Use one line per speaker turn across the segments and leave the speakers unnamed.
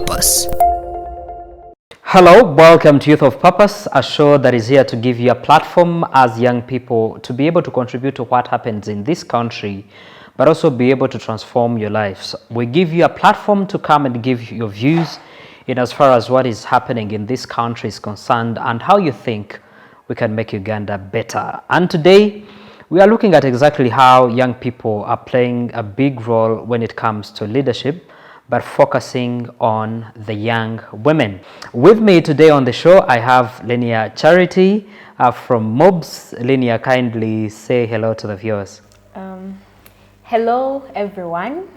Purpose.
Hello, welcome to Youth of Purpose, a show that is here to give you a platform as young people to be able to contribute to what happens in this country, but also be able to transform your lives. We give you a platform to come and give your views in as far as what is happening in this country is concerned and how you think we can make Uganda better. And today, we are looking at exactly how young people are playing a big role when it comes to leadership, but focusing on the young women. With me today on the show, I have Lenia Charity from MOBS. Lenia, kindly say hello to the viewers.
Hello, everyone.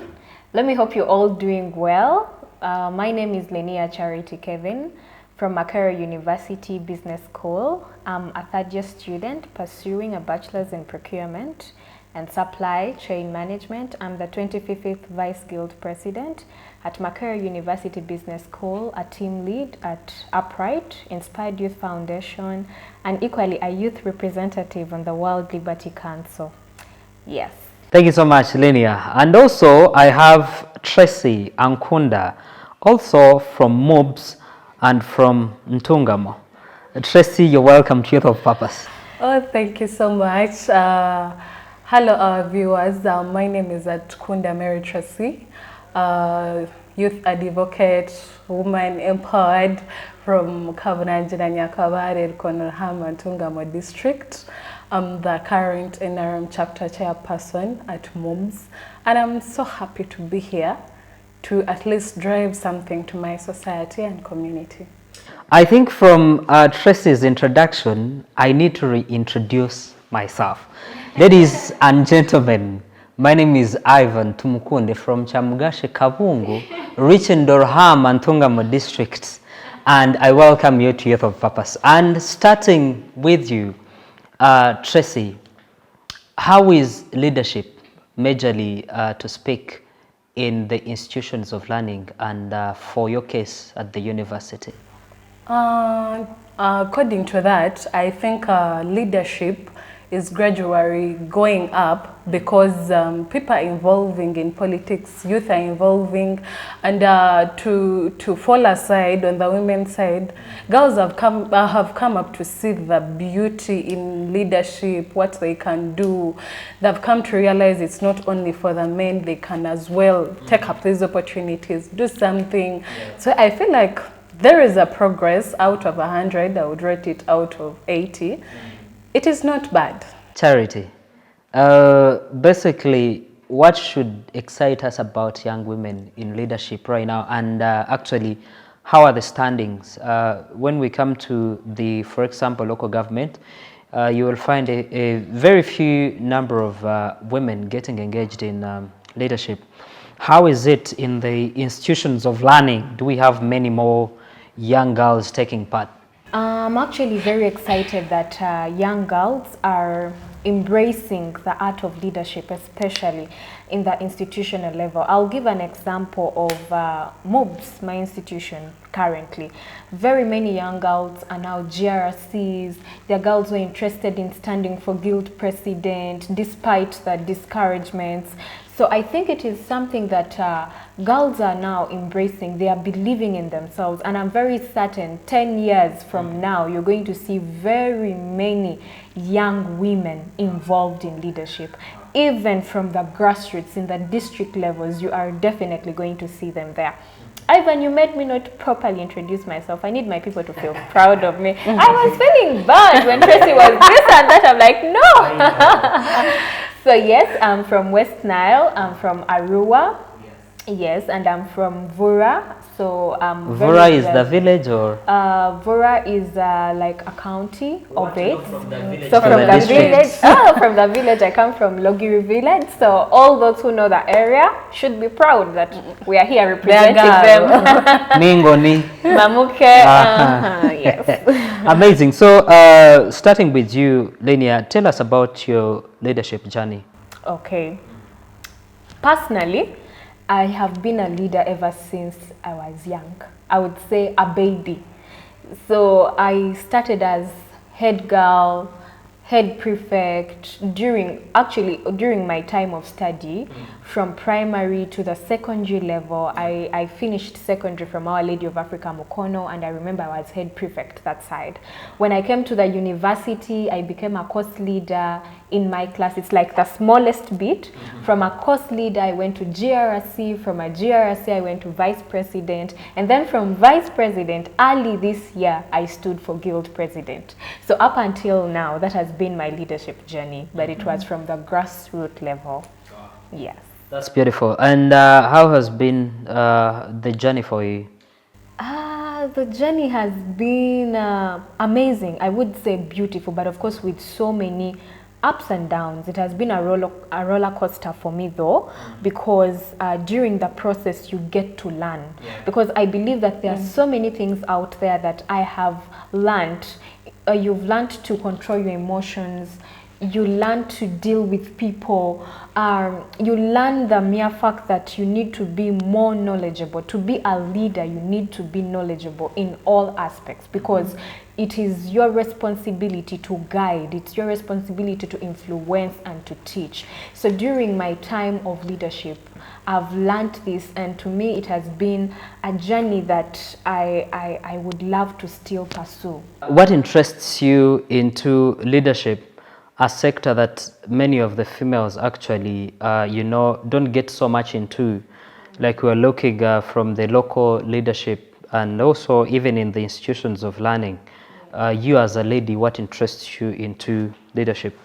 Let me hope you're all doing well. My name is Lenia Charity Kevin from Makerere University Business School. I'm a third-year student pursuing a bachelor's in procurement and supply chain management. I'm the 25th Vice Guild President at Makerere University Business School, a team lead at Upright, Inspired Youth Foundation, and equally a youth representative on the World Liberty Council. Yes.
Thank you so much, Lenia. And also, I have Tracy Ankunda, also from MOBS and from Ntungamo. Tracy, you're welcome to Youth of Purpose.
Oh, thank you so much. Hello, our viewers. My name is Atkunda Mary Tracy, youth advocate, woman empowered from Kabunanjina Nyakabare, Konorhama, Ntungamo district. I'm the current NRM chapter chairperson at MOBS, and I'm so happy to be here to at least drive something to my society and community.
I think from Tracy's introduction, I need to reintroduce myself. Ladies and gentlemen, my name is Ivan Tumukunde from Chamugashe Kabungu, Richendorham, Ntungamo districts, and I welcome you to Youth of Purpose. And starting with you, Tracy, how is leadership majorly to speak in the institutions of learning and for your case at the university?
According to that, I think leadership is gradually going up because people are evolving in politics, youth are evolving, and to fall aside on the women's side, girls have come up to see the beauty in leadership, what they can do. They've come to realize it's not only for the men, they can as well take up these opportunities, do something. Yeah. So I feel like there is a progress. Out of 100, I would rate it out of 80. It is not bad.
Charity. Basically, what should excite us about young women in leadership right now? And actually, how are the standings? When we come to the, for example, local government, you will find a very few number of women getting engaged in leadership. How is it in the institutions of learning? Do we have many more young girls taking part?
I'm actually very excited that young girls are embracing the art of leadership, especially in the institutional level. I'll give an example of MOBS, my institution currently. Very many young girls are now GRCs. They're girls who are interested in standing for guild president despite the discouragements. So I think it is something that girls are now embracing. They are believing in themselves. And I'm very certain 10 years from now, you're going to see very many young women involved in leadership. Even from the grassroots, in the district levels, you are definitely going to see them there. Ivan, you made me not properly introduce myself. I need my people to feel proud of me. I was feeling bad when Tracy was this and that. I'm like, no. So yes, I'm from West Nile. I'm from Arua. Yes, and I'm from Vura. So
Vura is the village, or?
Vura is like a county of it.
So
from the village. From the village, I come from Logiri village. So all those who know the area should be proud that we are here representing them.
Ningoni.
Mamuke. Yes.
Amazing. So starting with you, Lenia, tell us about your leadership journey.
Okay. Personally, I have been a leader ever since I was young. I would say a baby. So I started as head girl, head prefect during my time of study from primary to the secondary level. I finished secondary from Our Lady of Africa Mukono, and I remember I was head prefect that side. When I came to the university, I became a course leader in my class. It's like the smallest bit. From a course leader, I went to GRC. From a GRC, I went to vice president. And then from vice president, early this year, I stood for guild president. So up until now, that has been my leadership journey, but it was from the grassroots level. Yes.
That's beautiful. And how has been the journey for you?
The journey has been amazing. I would say beautiful, but of course with so many ups and downs. It has been a roller coaster for me though, because during the process you get to learn. Because I believe that there are so many things out there that I have learned. You've learned to control your emotions. You learn to deal with people. You learn the mere fact that you need to be more knowledgeable. To be a leader, you need to be knowledgeable in all aspects, because it is your responsibility to guide. It's your responsibility to influence and to teach. So during my time of leadership, I've learned this, and to me it has been a journey that I would love to still pursue.
What interests you into leadership? A sector that many of the females actually, don't get so much into. Like we're looking from the local leadership and also even in the institutions of learning. You as a lady, what interests you into leadership?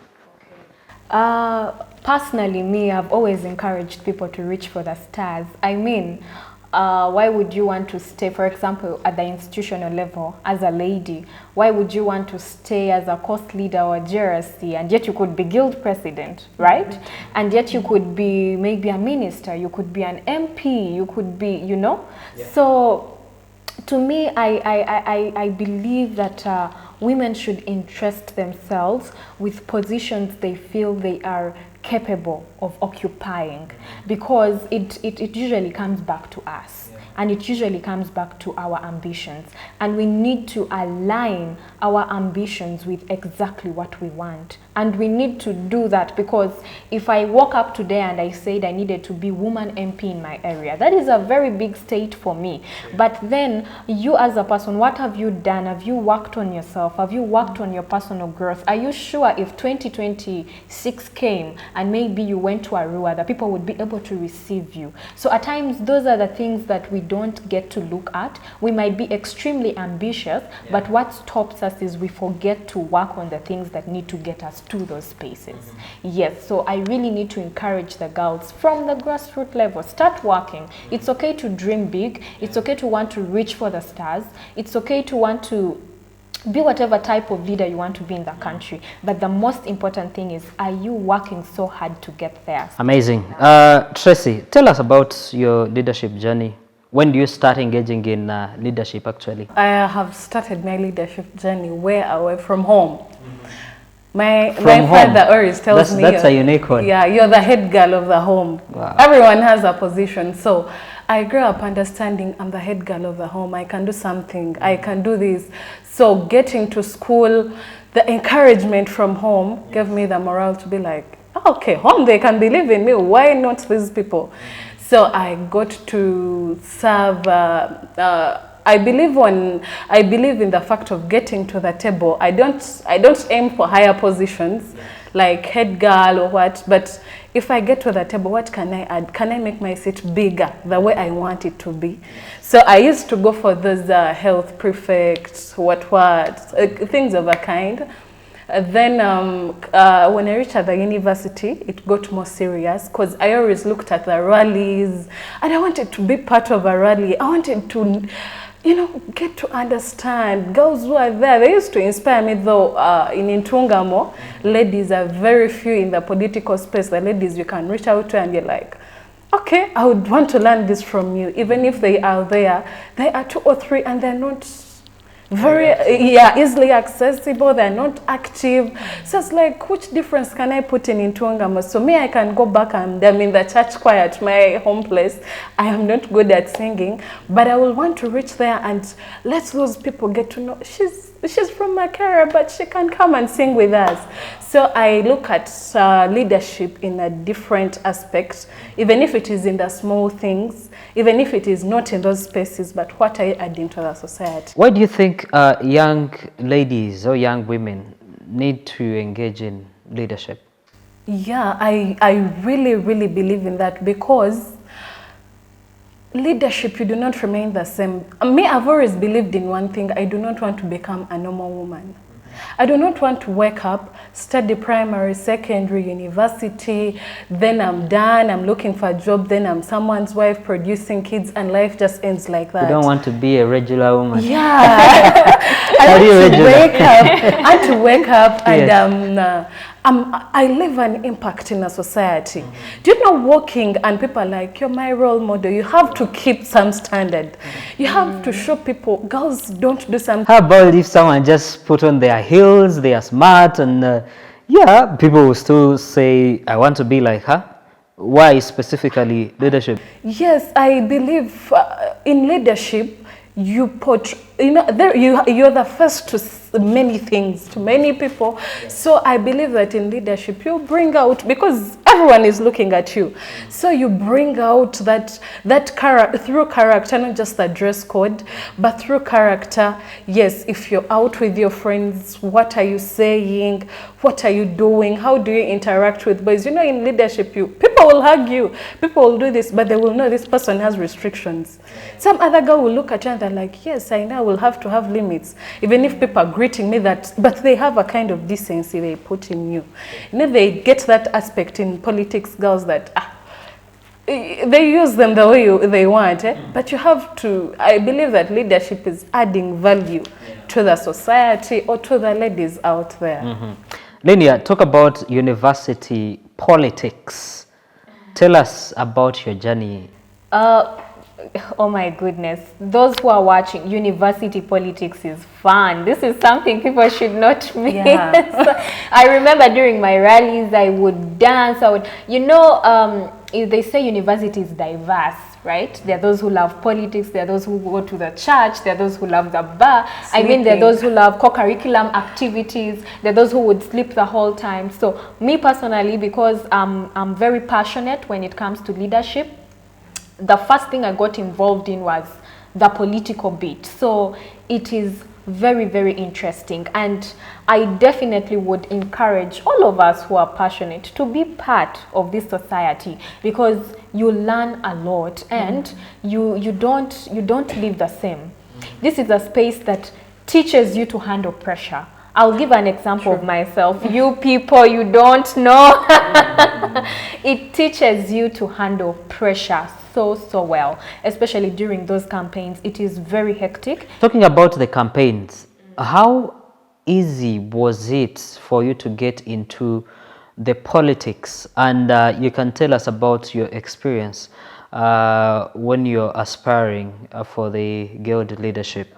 Personally, me, I've always encouraged people to reach for the stars. I mean, why would you want to stay, for example, at the institutional level as a lady? Why would you want to stay as a course leader or GRC, and yet you could be guild president, right? And yet you could be maybe a minister, you could be an MP, you could be, So to me, I believe that women should entrust themselves with positions they feel they are capable of occupying, because it usually comes back to us, and it usually comes back to our ambitions, and we need to align our ambitions with exactly what we want. And we need to do that, because if I woke up today and I said I needed to be woman MP in my area, that is a very big state for me. But then you as a person, what have you done? Have you worked on yourself? Have you worked on your personal growth? Are you sure if 2026 came and maybe you went to Arua, that people would be able to receive you? So at times, those are the things that we don't get to look at. We might be extremely ambitious, but what stops us is we forget to work on the things that need to get us to those spaces. Yes, so I really need to encourage the girls from the grassroots level. Start working. It's okay to dream big. It's okay to want to reach for the stars. It's okay to want to be whatever type of leader you want to be in the country. But the most important thing is, are you working so hard to get there?
Amazing. Tracy, tell us about your leadership journey. When do you start engaging in leadership actually?
I have started my leadership journey where I was from home. My
home.
father always tells me
that's a unique one.
Yeah, you're the head girl of the home.
Wow.
Everyone has a position. So I grew up understanding I'm the head girl of the home. I can do something. I can do this. So getting to school, the encouragement from home gave me the morale to be like, okay, home, they can believe in me. Why not these people? So I got to serve. I believe in the fact of getting to the table. I don't aim for higher positions, like head girl or what. But if I get to the table, what can I add? Can I make my seat bigger the way I want it to be? So I used to go for those health prefects, things of a kind. Then when I reached at the university, it got more serious, because I always looked at the rallies and I wanted to be part of a rally. I wanted to, get to understand girls who are there. They used to inspire me though. In Intungamo, ladies are very few in the political space. The ladies you can reach out to and you're like, okay, I would want to learn this from you. Even if they are there, they are 2 or 3 and they're not easily accessible. They're not active. So it's like, which difference can I put in Intungamo? So me, I can go back and I'm in the church choir at my home place. I am not good at singing, but I will want to reach there and let those people get to know she's she's from Makara, but she can come and sing with us. So I look at leadership in a different aspect, even if it is in the small things, even if it is not in those spaces, but what I add into the society.
Why do you think young ladies or young women need to engage in leadership?
Yeah, I really, really believe in that, because leadership, you do not remain the same. Me, I've always believed in one thing. I do not want to become a normal woman. I do not want to wake up, study primary, secondary, university, then I'm done, I'm looking for a job, then I'm someone's wife producing kids, and life just ends like that.
You don't want to be a regular woman.
Yeah. I want to wake up and I live an impact in a society. Do you know, walking and people are like, you're my role model, you have to keep some standard. You have to show people, girls don't do something.
How about if someone just put on their heels, they are smart, and yeah, people will still say, I want to be like her? Why specifically leadership?
Yes, I believe in leadership, you portray, you know, you're the first to many things, to many people. So I believe that in leadership, you bring out, because everyone is looking at you. So you bring out that character, through character, not just the dress code, but through character. Yes, if you're out with your friends, what are you saying? What are you doing? How do you interact with boys? You know, in leadership, people will hug you, people will do this, but they will know this person has restrictions. Some other girl will look at you and they're like, yes, I know, we'll have to have limits. Even if people are greeting me, that, but they have a kind of decency they put in you. You know, they get that aspect in politics, girls, that they use them the way they want. But you have to, I believe that leadership is adding value to the society or to the ladies out there.
Linia, talk about university politics. Tell us about your journey.
Oh my goodness, those who are watching, university politics is fun. This is something people should not miss. Yeah. I remember during my rallies, I would dance. I would, you know, they say university is diverse, right? There are those who love politics, there are those who go to the church, there are those who love the bar. Sleeping. I mean, there are those who love co-curriculum activities, there are those who would sleep the whole time. So me personally, because I'm very passionate when it comes to leadership, the first thing I got involved in was the political bit. So it is very, very interesting. And I definitely would encourage all of us who are passionate to be part of this society, because you learn a lot and you don't live the same. This is a space that teaches you to handle pressure. I'll give an example of myself. You people, you don't know. It teaches you to handle pressure so well, especially during those campaigns. It is very hectic.
Talking about the campaigns, how easy was it for you to get into the politics? And you can tell us about your experience when you're aspiring for the guild leadership.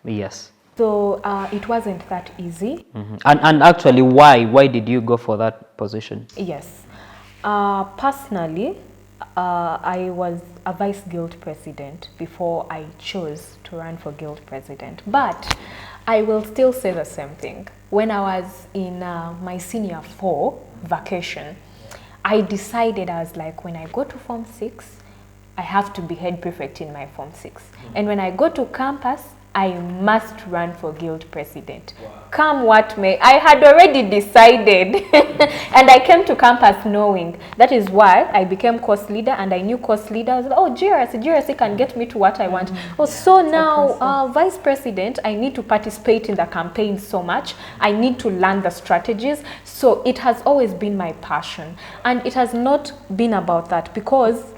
Yes.
So it wasn't that easy.
And actually, why did you go for that position?
Yes. Personally, I was a vice guild president before I chose to run for guild president. But I will still say the same thing. When I was in my senior 4 vacation, I decided, I was like, when I go to Form 6, I have to be head prefect in my Form 6. And when I go to campus, I must run for guild president. Wow. Come what may. I had already decided. And I came to campus knowing. That is why I became course leader, and I knew course leader. I was like, oh, GRC can get me to what I want. Oh, so now vice president, I need to participate in the campaign so much. I need to learn the strategies. So it has always been my passion. And it has not been about that, because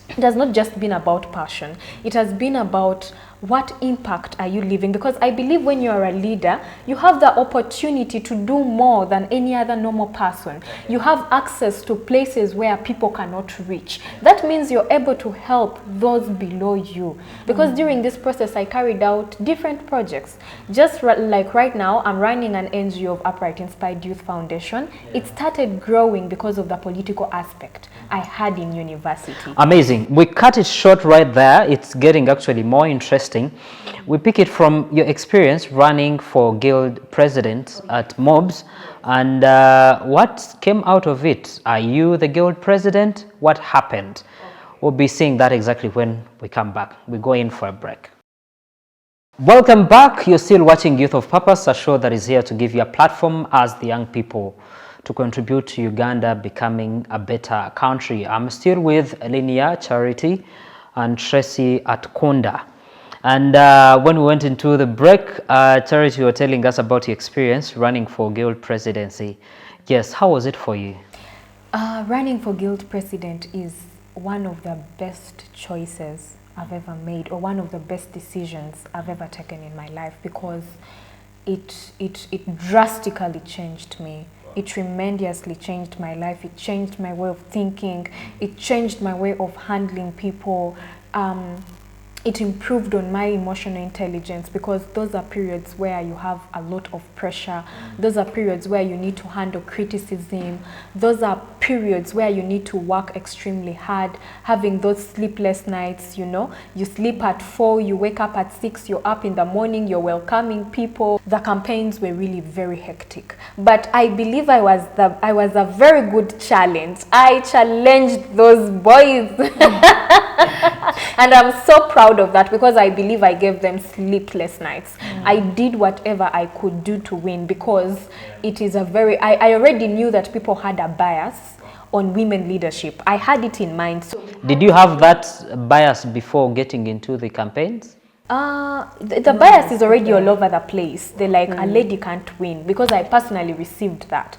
it has not just been about passion. It has been about what impact are you leaving? Because I believe when you are a leader, you have the opportunity to do more than any other normal person. You have access to places where people cannot reach. That means you're able to help those below you. Because during this process, I carried out different projects. Just like right now, I'm running an NGO of Upright Inspired Youth Foundation. It started growing because of the political aspect. I had in university.
Amazing. We cut it short right there. It's getting actually more interesting. We pick it from your experience running for guild president at MOBS, and what came out of it? Are you the guild president? What happened? We'll be seeing that exactly when we come back. We go in for a break. Welcome back. You're still watching Youth of Purpose, a show that is here to give you a platform as the young people to contribute to Uganda becoming a better country. I'm still with Linia Charity and Tracy Atkunda. And when we went into the break, Charity, you were telling us about your experience running for guild presidency. Yes, how was it for you?
Running for guild president is one of the best choices I've ever made, or one of the best decisions I've ever taken in my life, because it drastically changed me. It tremendously changed my life. It changed my way of thinking. It changed my way of handling people. It improved on my emotional intelligence, because those are periods where you have a lot of pressure. Those are periods where you need to handle criticism. Those are periods where you need to work extremely hard, having those sleepless nights, you know. You sleep at 4, you wake up at 6, you're up in the morning, you're welcoming people. The campaigns were really very hectic. But I believe I was a very good challenge. I challenged those boys. And I'm so proud of that, because I believe I gave them sleepless nights. I did whatever I could do to win, because it is I already knew that people had a bias on women leadership. I had it in mind. So
Did you have that bias before getting into the campaigns?
The bias is already all over the place. They're like, a lady can't win, because I personally received that.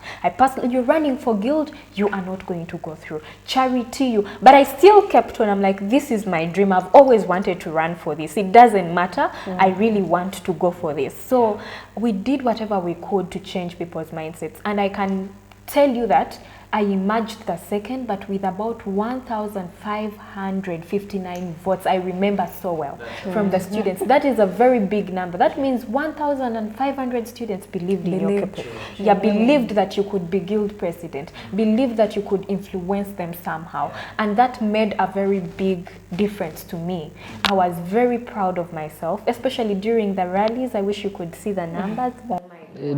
You're running for guild, you are not going to go through. Charity, but I still kept on. I'm like, this is my dream. I've always wanted to run for this. It doesn't matter. I really want to go for this. So we did whatever we could to change people's mindsets. And I can tell you that I emerged the second, but with about 1,559 votes. I remember so well from the students. That is a very big number. That means 1,500 students believed in your people. Yeah, believed that you could be guild president, believed that you could influence them somehow. And that made a very big difference to me. I was very proud of myself, especially during the rallies. I wish you could see the numbers.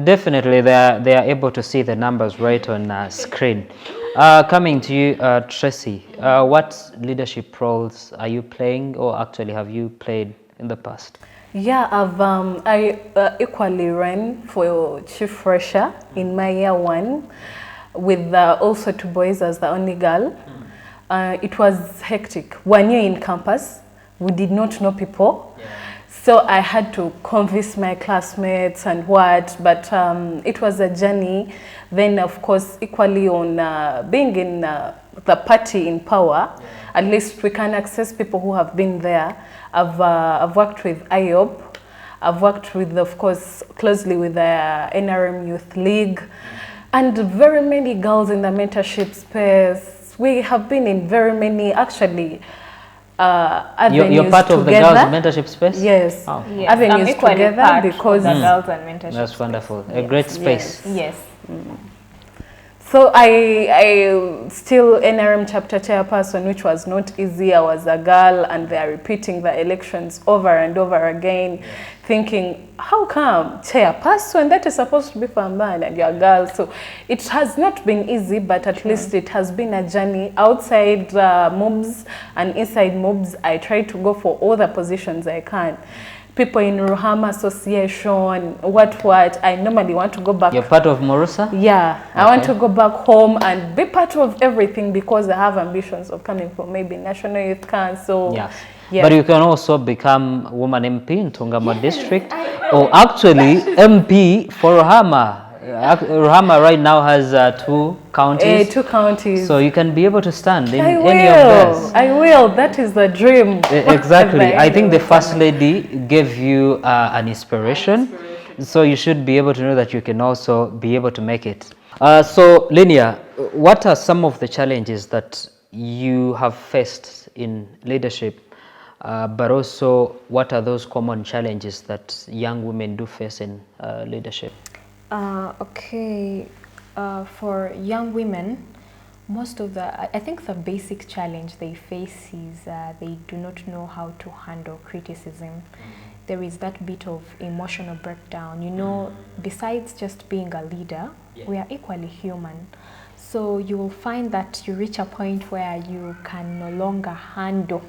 Definitely, they are able to see the numbers right on screen. Coming to you, Tracy, what leadership roles are you playing, or actually have you played in the past?
Yeah, I equally ran for chief fresher in my year 1, with also 2 boys as the only girl. It was hectic. 1 year in campus, we did not know people. So I had to convince my classmates and what, but it was a journey. Then, of course, equally on being in the party in power, at least we can access people who have been there. I've worked with IOP. I've worked with, of course, closely with the NRM Youth League, and very many girls in the mentorship space. We have been in very many, actually,
You're part of
together.
The girls' mentorship space?
Yes.
Oh.
Yes,
Avenues together, because
the girls and mentorship.
That's wonderful. A great space.
Yes.
So I still NRM chapter chairperson, which was not easy. I was a girl, and they are repeating the elections over and over again, thinking, how come chairperson, that is supposed to be for a man and you're a girl? So it has not been easy, but at least it has been a journey. Outside MOBS and inside MOBS, I try to go for all the positions I can. People in Ruhama Association, what, I normally want to go back.
You're part of Morusa?
Yeah,
Okay.
I want to go back home and be part of everything, because I have ambitions of coming from maybe National Youth Council.
Yes.
Yeah.
But you can also become woman MP in Tungama district, or actually MP for Ruhama. Ruhama right now has 2 counties.
2 counties.
So you can be able to stand in
I
any of those.
I will. That is the dream.
Exactly. I think the First Lady gave you an inspiration. So you should be able to know that you can also be able to make it. So Linia, what are some of the challenges that you have faced in leadership? But also, what are those common challenges that young women do face in leadership?
For young women, Most of I think the basic challenge they face is they do not know how to handle criticism. There is that bit of emotional breakdown. You know, besides just being a leader, we are equally human. So you will find that you reach a point where you can no longer handle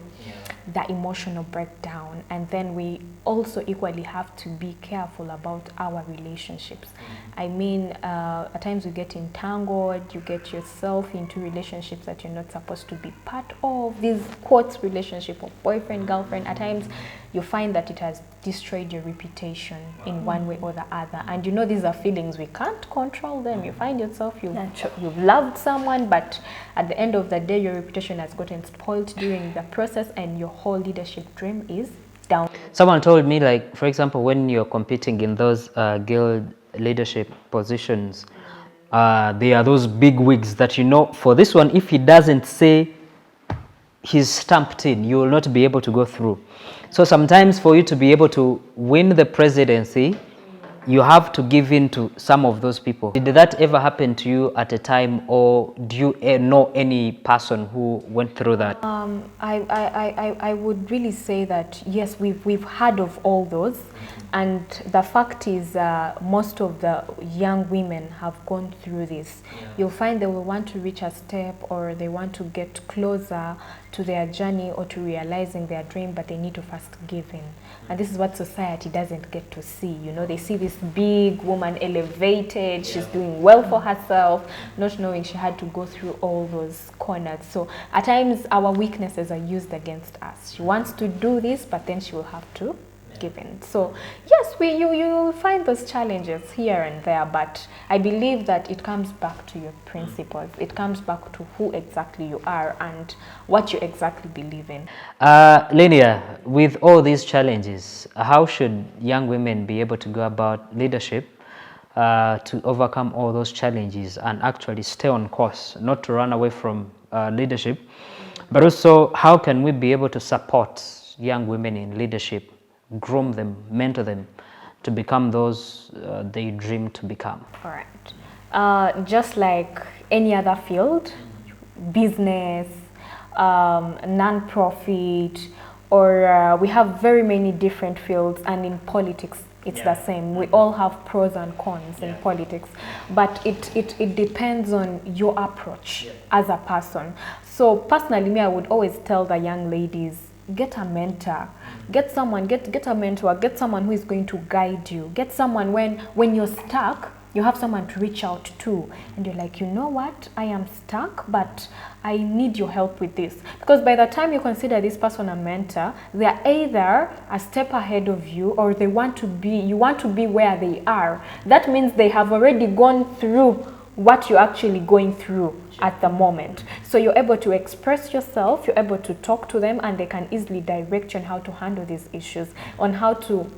the emotional breakdown, and then we also equally have to be careful about our relationships. I mean, at times you get entangled, you get yourself into relationships that you're not supposed to be part of. These quotes relationship of boyfriend, girlfriend, at times you find that it has destroyed your reputation in one way or the other. And you know, these are feelings, we can't control them. You find yourself, you've loved someone, but at the end of the day, your reputation has gotten spoiled during the process, and your whole leadership dream is down.
Someone told me, like, for example, when you're competing in those guild leadership positions, there are those big wigs that, you know, for this one, if he doesn't say he's stamped in, you will not be able to go through. So sometimes for you to be able to win the presidency, you have to give in to some of those people. Did that ever happen to you at a time, or do you know any person who went through that?
I would really say that yes, we've heard of all those, and the fact is most of the young women have gone through this. You'll find they will want to reach a step, or they want to get closer to their journey or to realizing their dream, but they need to first give in. And this is what society doesn't get to see. You know, they see this big woman elevated, she's doing well for herself, not knowing she had to go through all those corners. So at times our weaknesses are used against us. She wants to do this, but then she will have to give in. So yes, you will find those challenges here and there, but I believe that it comes back to your principles. It comes back to who exactly you are and what you exactly believe in.
Linia, with all these challenges, how should young women be able to go about leadership to overcome all those challenges and actually stay on course, not to run away from leadership, but also how can we be able to support young women in leadership, groom them, mentor them to become those they dream to become?
All right. Just like any other field, business, non-profit, or we have very many different fields, and in politics it's the same. We all have pros and cons in politics, but it depends on your approach as a person. So personally, me, I would always tell the young ladies, get a mentor, get someone, get a mentor, get someone who is going to guide you, get someone when you're stuck, you have someone to reach out to, and you're like, you know what, I am stuck, but I need your help with this. Because by the time you consider this person a mentor, they are either a step ahead of you, or you want to be where they are. That means they have already gone through what you're actually going through at the moment. So you're able to express yourself, you're able to talk to them, and they can easily direct you on how to handle these issues, on how to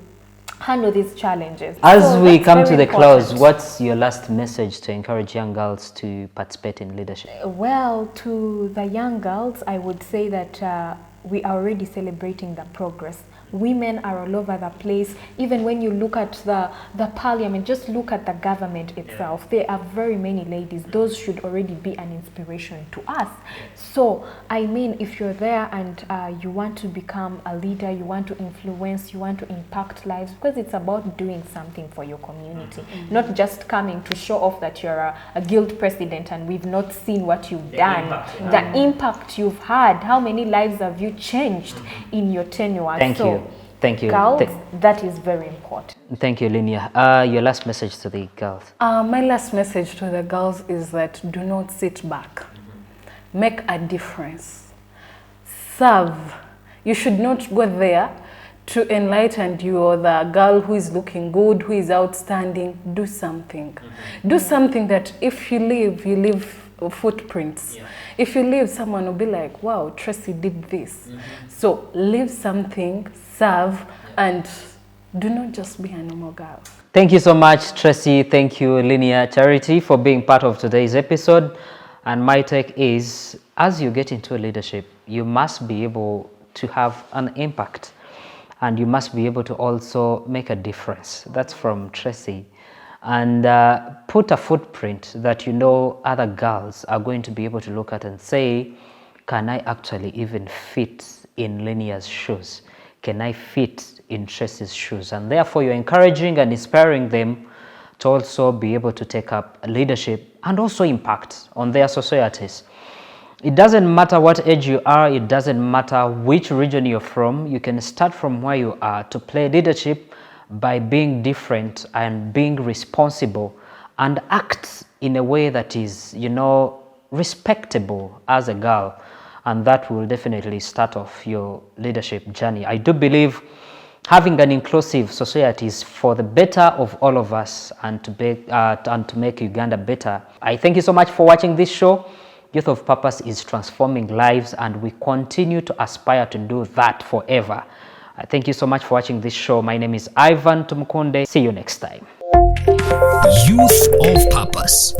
handle these challenges.
As we come to the close, what's your last message to encourage young girls to participate in leadership? Well,
to the young girls, I would say that we are already celebrating the progress. Women are all over the place. Even when you look at the parliament, just look at the government itself. There are very many ladies. Those should already be an inspiration to us. So, I mean, if you're there and you want to become a leader, you want to influence, you want to impact lives, because it's about doing something for your community, not just coming to show off that you're a guild president and we've not seen what you've done, the impact you've had, how many lives have you changed in your tenure.
Thank you.
Girls, that is very important.
Thank you, Linia. Your last message to the girls?
My last message to the girls is that do not sit back. Make a difference. Serve. You should not go there to enlighten you or the girl who is looking good, who is outstanding. Do something. Do something that if you leave footprints. If you leave, someone will be like, wow, Tracy did this. So leave something, serve, and do not just be a normal girl.
Thank you so much, Tracy. Thank you, Linia Charity, for being part of today's episode. And my take is, as you get into leadership, you must be able to have an impact, and you must be able to also make a difference. That's from Tracy. and put a footprint that you know other girls are going to be able to look at and say, can I actually even fit in Linia's shoes? Can I fit in Tracy's shoes? And therefore you're encouraging and inspiring them to also be able to take up leadership and also impact on their societies. It doesn't matter what age you are, it doesn't matter which region you're from, you can start from where you are to play leadership by being different and being responsible and act in a way that is, you know, respectable as a girl. And that will definitely start off your leadership journey. I do believe having an inclusive society is for the better of all of us and to make Uganda better. I thank you so much for watching this show. Youth of Purpose is transforming lives, and we continue to aspire to do that forever. Thank you so much for watching this show. My name is Ivan Tumukunde. See you next time.
Youth of Purpose.